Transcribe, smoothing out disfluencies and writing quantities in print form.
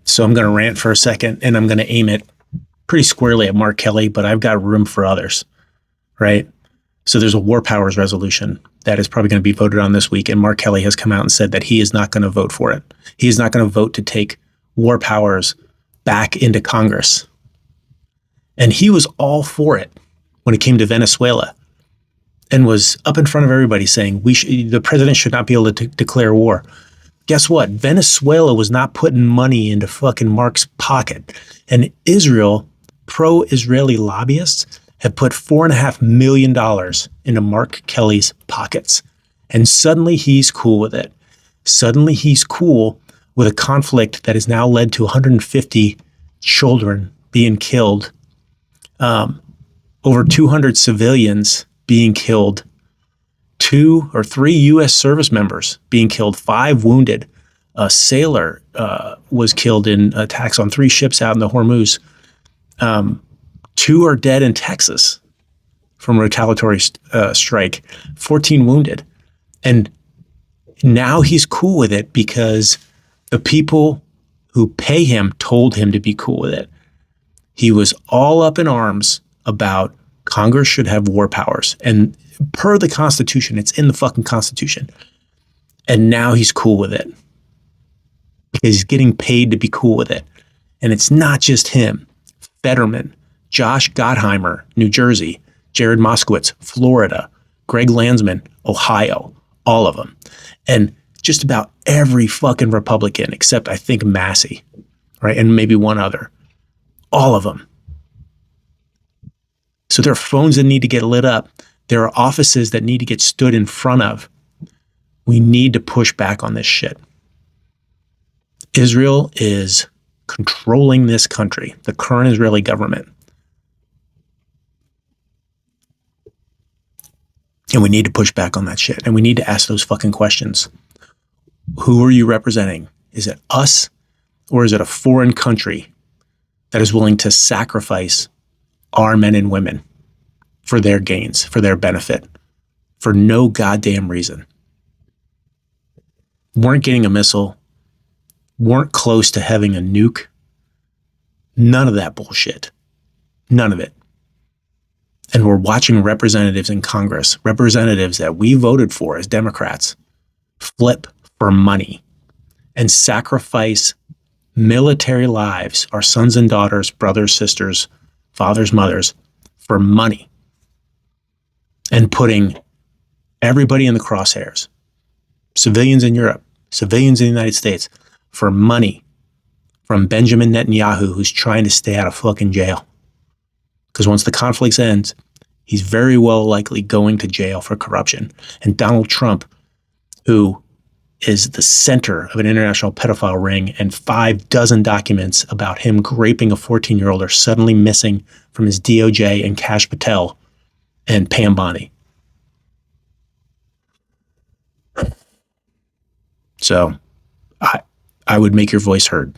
So I'm going to rant for a second, and I'm going to aim it pretty squarely at Mark Kelly, but I've got room for others, right? So there's a war powers resolution that is probably going to be voted on this week, and Mark Kelly has come out and said that he is not going to vote for it. He is not going to vote to take war powers back into Congress. And he was all for it when it came to Venezuela, and was up in front of everybody saying the president should not be able to declare war. Guess what? Venezuela was not putting money into fucking Mark's pocket. And Israel, pro-Israeli lobbyists, have put $4.5 million into Mark Kelly's pockets. And suddenly he's cool with it. Suddenly he's cool with a conflict that has now led to 150 children being killed, over 200 civilians being killed, 2 or 3 U.S. service members being killed, 5 wounded. A sailor was killed in attacks on 3 ships out in the Hormuz. 2 are dead in Texas from a retaliatory strike, 14 wounded. And now he's cool with it because the people who pay him told him to be cool with it. He was all up in arms about Congress should have war powers. And per the Constitution, it's in the fucking Constitution. And now he's cool with it because he's getting paid to be cool with it. And it's not just him. Fetterman, Josh Gottheimer, New Jersey, Jared Moskowitz, Florida, Greg Landsman, Ohio, all of them. And just about every fucking Republican, except I think Massey, right? And maybe one other. All of them. So there are phones that need to get lit up. There are offices that need to get stood in front of. We need to push back on this shit. Israel is controlling this country, the current Israeli government. And we need to push back on that shit. And we need to ask those fucking questions. Who are you representing? Is it us, or is it a foreign country that is willing to sacrifice our men and women for their gains, for their benefit, for no goddamn reason? Weren't getting a missile, weren't close to having a nuke. None of that bullshit. None of it. And we're watching representatives in Congress, representatives that we voted for as Democrats, flip for money and sacrifice military lives, our sons and daughters, brothers, sisters, fathers, mothers, for money, and putting everybody in the crosshairs, civilians in Europe, civilians in the United States, for money from Benjamin Netanyahu, who's trying to stay out of fucking jail. Because once the conflict ends, he's very well likely going to jail for corruption. And Donald Trump, who is the center of an international pedophile ring, and 6 documents about him raping a 14-year-old are suddenly missing from his DOJ and Kash Patel and Pam Bondi. So I would make your voice heard.